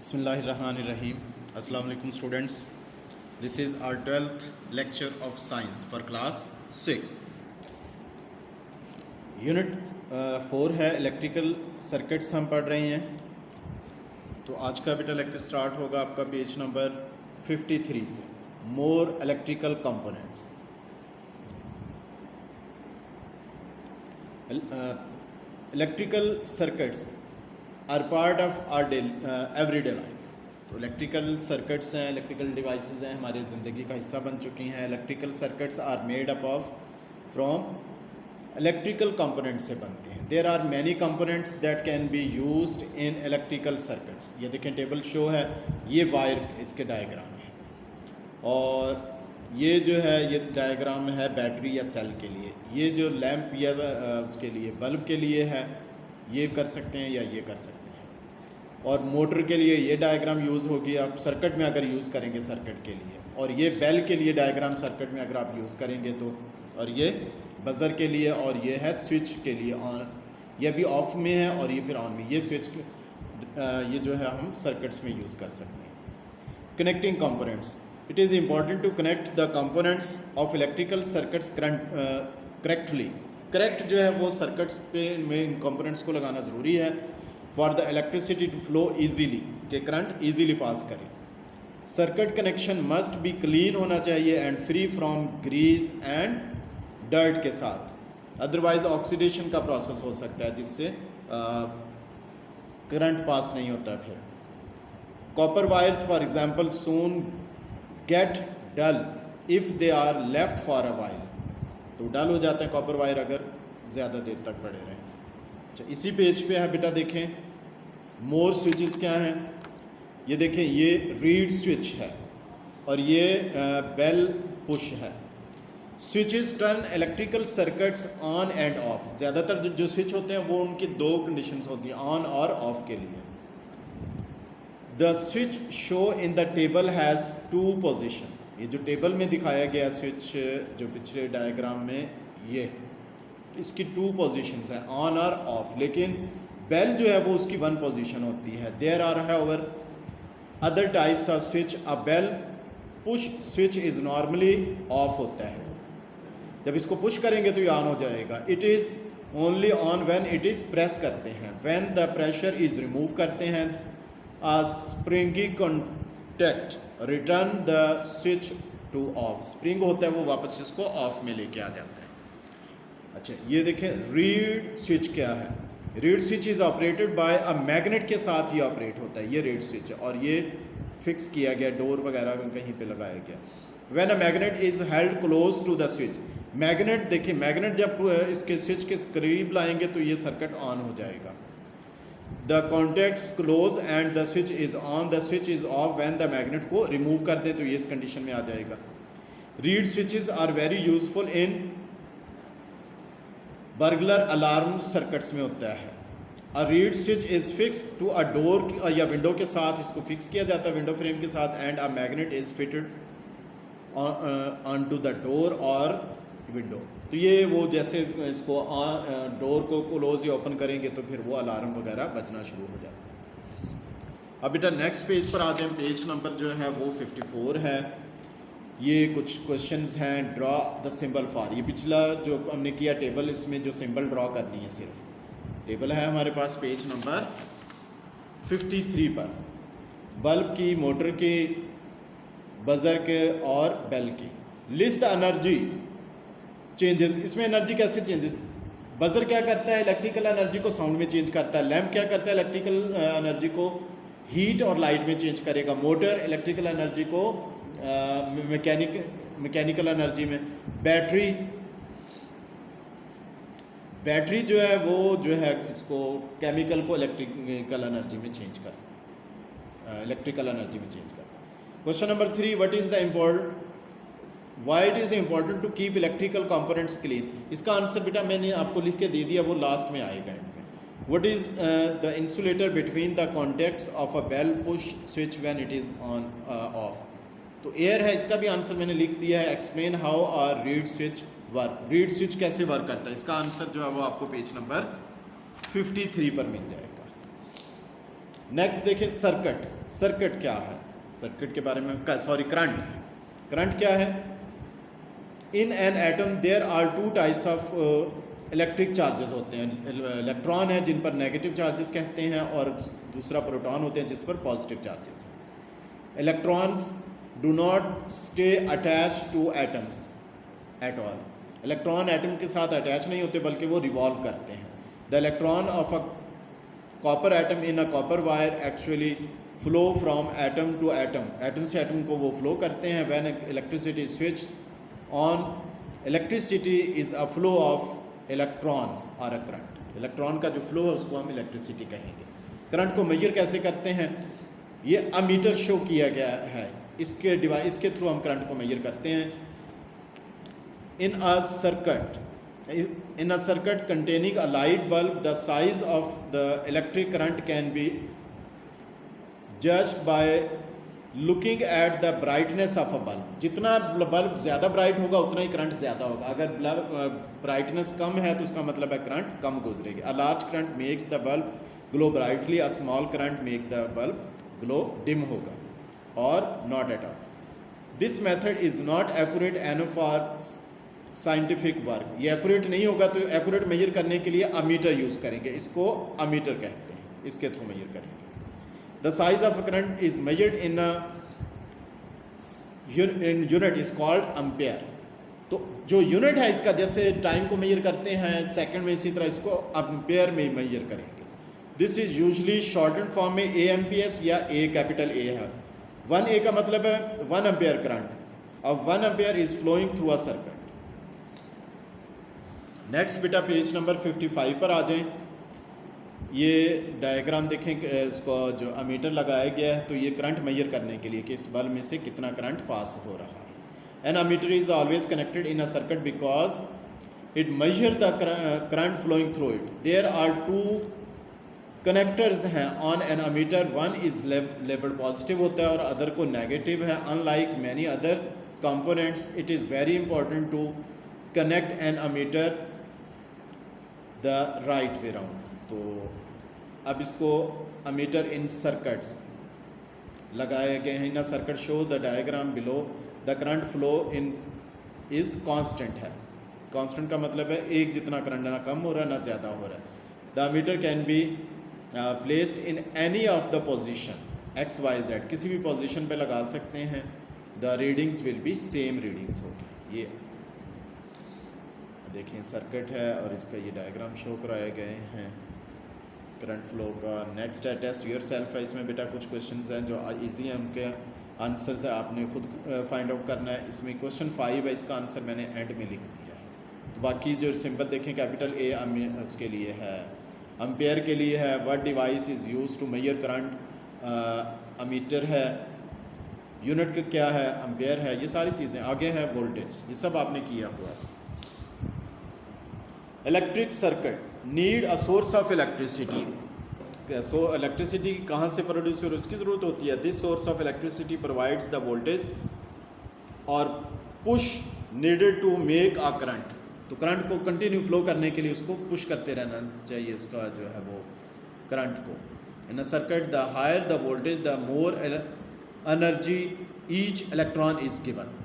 Bismillahirrahmanirrahim. Assalamu alaikum students. This is our 12th lecture of science for class 6. Unit 4 है electrical circuits हम पढ़ रहे हैं। तो आज का बेटा लेक्चर स्टार्ट होगा आपका पेज नंबर 53 से। More electrical components. Electrical circuits are part of our everyday life. तो इलेक्ट्रिकल सर्किट्स हैं, इलेक्ट्रिकल डिवाइसेस हैं, हमारी ज़िंदगी का हिस्सा बन चुकी हैं। Electrical circuits are made up of from electrical component से बनते हैं। There are many components that can be used in electrical circuits. ये देखें टेबल शो है, ये वायर इसके डायग्राम है और ये जो है ये डायग्राम है बैटरी या सेल के लिए। ये जो लैंप या उसके लिए बल्ब के लिए है, ये कर सकते हैं या ये कर सकते हैं। और मोटर के लिए ये डायग्राम यूज़ होगी आप सर्किट में अगर यूज़ करेंगे सर्किट के लिए। और ये बेल के लिए डायग्राम सर्किट में अगर आप यूज़ करेंगे तो। और ये बज़र के लिए और ये है स्विच के लिए ऑन। ये भी ऑफ में है और ये फिर ऑन में। ये स्विच ये जो है हम सर्किट्स में यूज़ कर सकते हैं। Connecting components. It is important to connect the components of electrical circuits correctly. Correct जो है वो सर्किट्स पे में इन कंपोनेंट्स को लगाना ज़रूरी है for the electricity to flow easily, कि करंट ईजीली पास करे। Circuit connection must be clean होना चाहिए and free from grease and dirt के साथ, अदरवाइज ऑक्सीडेशन का प्रोसेस हो सकता है जिससे करंट पास नहीं होता। फिर copper wires for example soon get dull if they are left for a while. तो डल हो जाते हैं कॉपर वायर अगर ज़्यादा देर तक पड़े रहें। अच्छा, इसी पेज पे है बेटा देखें मोर स्विचेस क्या हैं। ये देखें ये रीड स्विच है और ये बेल पुश है। Switches turn electrical circuits on end of. ज़्यादातर जो स्विच होते हैं वो उनकी दो कंडीशंस होती हैं, ऑन और ऑफ के लिए। The switch show in the table has two position. ये जो टेबल में दिखाया गया स्विच जो पिछले डायग्राम में, ये इसकी टू पोजीशंस हैं, ऑन और ऑफ। लेकिन बेल जो है वो उसकी वन पोजीशन होती है। There are however other types of switch. A bell push switch is normally off होता है। जब इसको पुश करेंगे तो ये ऑन हो जाएगा। It is only on when it is press करते हैं। When the pressure is remove करते हैं a springy contact return the switch to off. Spring होता है वो वापस इसको ऑफ में लेके आ जाता है। अच्छा, ये देखें रीड स्विच क्या है। Read switch is operated by a magnet के साथ ही ऑपरेट होता है ये रीड स्विच। और ये फिक्स किया गया डोर वगैरह में कहीं पे लगाया गया। When a magnet is held close to the switch. Magnet देखिए, मैग्नेट जब इसके स्विच के करीब लाएंगे तो ये सर्किट ऑन हो जाएगा। The contacts close and the switch is on. The switch is off when the magnet को रिमूव कर दे तो ये इस कंडीशन में आ जाएगा। Reed switches are very useful in burglar alarm circuits में होता है। A reed switch is fix to a door या विंडो के साथ, इसको फिक्स किया जाता है विंडो फ्रेम के साथ। And a magnet is fitted on to the door और विंडो। तो ये वो जैसे इसको डोर को क्लोज या ओपन करेंगे तो फिर वो अलार्म वगैरह बजना शुरू हो जाता है। अब बेटा नेक्स्ट पेज पर आ जाए। पेज नंबर जो है वो 54 है। ये कुछ क्वेश्चंस हैं। Draw the symbol for. ये पिछला जो हमने किया टेबल, इसमें जो सिंबल ड्रॉ करनी है सिर्फ। टेबल है हमारे पास पेज नंबर 53 पर। बल्ब की, मोटर की, बज़र के और बेल की। List the energy changes. इसमें एनर्जी कैसे चेंजेस। बज़र क्या करता है, इलेक्ट्रिकल एनर्जी को साउंड में चेंज करता है। लैंप क्या करता है, इलेक्ट्रिकल एनर्जी को हीट और लाइट में चेंज करेगा। मोटर इलेक्ट्रिकल एनर्जी को मैकेनिकल एनर्जी में। बैटरी जो है वो जो है इसको केमिकल को इलेक्ट्रिकल एनर्जी में चेंज कर इलेक्ट्रिकल एनर्जी में चेंज कर। Question number 3, what is the important Y it is important to keep electrical components clean. इसका आंसर बेटा मैंने आपको लिख के दे दिया, वो लास्ट में आएगा एंड में। What is the insulator between the contacts of a bell push switch when it is on off. तो एयर है, इसका भी आंसर मैंने लिख दिया है। Explain how are reed switch work. Reed switch कैसे वर्क करता है, इसका आंसर जो है वो आपको पेज नंबर 53 पर मिल जाएगा। नेक्स्ट देखिए सर्किट। सर्किट क्या है? सर्किट के बारे में सॉरी करंट। करंट क्या है? In an atom there are two types of electric charges होते हैं। इलेक्ट्रॉन है जिन पर नेगेटिव चार्जेस कहते हैं, और दूसरा प्रोटॉन होते हैं जिस पर पॉजिटिव चार्जेस हैं। Electrons do not stay attach two atoms at all. Electron atom के साथ अटैच नहीं होते बल्कि वो रिवॉल्व करते हैं। The electron of a copper atom in a copper wire actually flow from atom to atom. Atom से एटम को वो फ्लो करते हैं। When electricity switch on, electricity is a flow of electrons और अ करंट। इलेक्ट्रॉन का जो flow है उसको हम इलेक्ट्रिसिटी कहेंगे। करंट को मेजर कैसे करते हैं? ये अमीटर शो किया गया है। इसके डिवाइस के थ्रू हम करंट को मेजर करते हैं। In a circuit containing a light bulb, the size of the electric current can be judged by looking at the brightness of a bulb. जितना बल्ब ज़्यादा ब्राइट होगा उतना ही करंट ज़्यादा होगा। अगर ब्राइटनेस कम है तो उसका मतलब है करंट कम गुजरेगी। A large current makes the bulb glow brightly, a small current make the bulb glow dim होगा, और not at all. This method is not accurate enough for scientific work. ये एक्यूरेट नहीं होगा तो एक्यूरेट मेजर करने के लिए ammeter use करेंगे। इसको अमीटर कहते हैं, इसके थ्रू मेजर करेंगे। The size of a current is measured in unit is called ampere. तो जो यूनिट है इसका, जैसे टाइम को मेजर करते हैं सेकंड में, इसी तरह इसको अम्पेयर में मेजर करेंगे। This is usually shorted form में AMPS या A कैपिटल A है। 1A का मतलब है 1 एम्पेयर करंट, और 1 ampere is flowing through a circuit. Next बेटा पेज नंबर 55 पर आ जाएं। ये डायग्राम देखें, इसको जो अमीटर लगाया गया है तो ये करंट मेजर करने के लिए कि इस बल्ब में से कितना करंट पास हो रहा है। An ammeter is always connected in a circuit because it measure the current flowing through it. There are 2 connectors हैं on an ammeter. One is labelled positive होता है और अदर को नेगेटिव है। Unlike many other components, it is very important to connect an ammeter the right way round. तो अब इसको ammeter in circuits लगाए गए हैं। In a circuit show the diagram below the current flow in is constant है। Constant का मतलब है एक जितना करंट ना कम हो रहा है ना ज़्यादा हो रहा है। The ammeter can be placed in any of the position X Y Z, किसी भी पोजीशन पे लगा सकते हैं। The readings will be same readings होगी। ये देखिए सर्किट है और इसका ये डायग्राम शो कराए गए हैं करंट फ्लो का। नेक्स्ट है टेस्ट योर सेल्फ है। इसमें बेटा कुछ क्वेश्चंस हैं जो इजी हैं, उनके आंसर से आपने खुद फाइंड आउट करना है। इसमें क्वेश्चन 5 है, इसका आंसर मैंने एंड में लिख दिया है। तो बाकी जो सिंपल देखें, कैपिटल A उसके लिए है, अम्पेयर के लिए है, what device is use to measure current, ammeter है, यूनिट का क्या है, अम्पेयर है, ये सारी चीज़ें। आगे है वोल्टेज, ये सब आपने किया हुआ है। Electric circuit need a source of electricity. So electricity कहाँ से प्रोड्यूस हो रही है उसकी ज़रूरत होती है। This source of electricity provides the voltage और push needed to make a current. तो करंट को कंटिन्यू फ्लो करने के लिए उसको पुश करते रहना चाहिए, उसका जो है वो करंट को। In a circuit the higher the voltage the more energy each electron is given.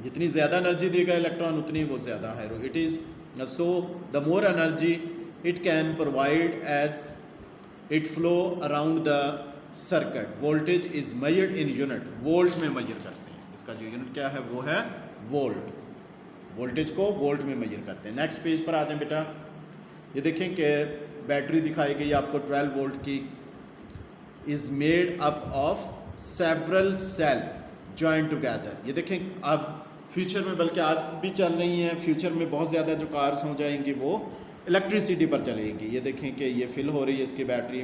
जितनी ज़्यादा एनर्जी देगा इलेक्ट्रॉन उतनी वो ज़्यादा हायर हो। It is so the more energy it can provide as it flow around the circuit. Voltage is measured in unit, volt में measure करते हैं। इसका जो यूनिट क्या है वो है वोल्ट। वोल्टेज को वोल्ट में मेजर करते हैं। नेक्स्ट पेज पर आ जाएं बेटा। ये देखें कि बैटरी दिखाई गई आपको 12 वोल्ट की, is made up of several cell join together. ये देखें अब फ्यूचर में, बल्कि आज भी चल रही हैं, फ्यूचर में बहुत ज़्यादा जो कार्स हो जाएंगी वो इलेक्ट्रिसिटी पर चलेंगी। ये देखें कि ये फिल हो रही है इसकी बैटरी।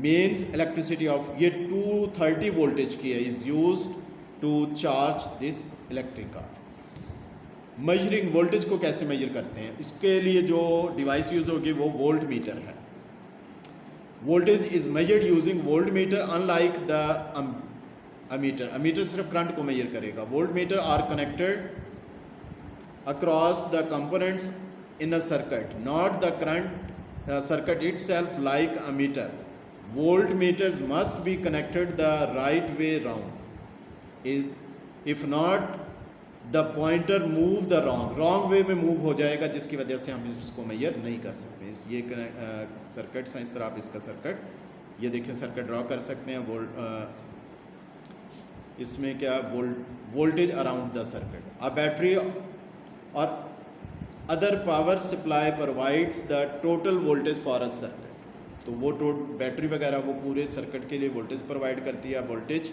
मेन्स इलेक्ट्रिसिटी ऑफ, ये 230 वोल्टेज की है, is use to charge this electric car. Measuring voltage को कैसे मेजर करते हैं, इसके लिए जो डिवाइस यूज होगी वो वोल्ट मीटर है। Voltage is measured using volt meter unlike the ammeter. Ammeter सिर्फ करंट को मेजर करेगा। Volt meter are connected across the components in a circuit, not the current circuit itself like ammeter. Volt meters must be connected the right way round, if not the pointer move the wrong way में move हो जाएगा, जिसकी वजह से हम इसको major नहीं कर सकते। ये सर्किट्स हैं, इस तरह आप इसका सर्किट ये देखिए सर्किट ड्रॉ कर सकते हैं। इसमें क्या voltage around the circuit, a battery और other power supply provides the total voltage for a circuit. तो वो बैटरी वगैरह वो पूरे सर्किट के लिए वोल्टेज प्रोवाइड करती है। Voltage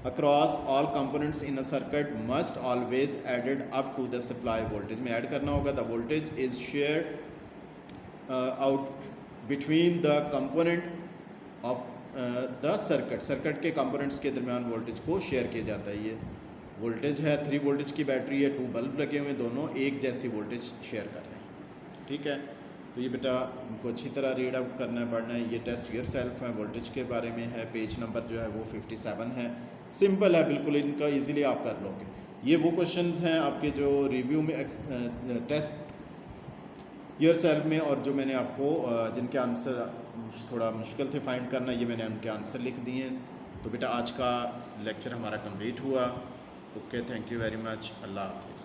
across all components in a circuit must always added up to the supply voltage, में ऐड करना होगा। The voltage is shared out between the component of the circuit के कंपोनेंट्स के दरमियान वोल्टेज को share किया जाता है। ये वोल्टेज है, 3 वोल्टेज की बैटरी है, 2 बल्ब लगे हुए, दोनों एक जैसी वोल्टेज शेयर कर रहे हैं। ठीक है, तो ये बेटा इनको अच्छी तरह रीड आउट करना है, पढ़ना है। ये टेस्ट योरसेल्फ है, वोल्टेज के बारे में है। पेज नंबर जो है वो 57 है। सिंपल है बिल्कुल, इनका इजीली आप कर लोगे। ये वो क्वेश्चंस हैं आपके जो रिव्यू में टेस्ट योरसेल्फ में, और जो मैंने आपको जिनके आंसर थोड़ा मुश्किल थे फाइंड करना, ये मैंने उनके आंसर लिख दिए हैं। तो बेटा आज का लेक्चर हमारा कंप्लीट हुआ। Okay, thank you very much. Allah हाफिज़।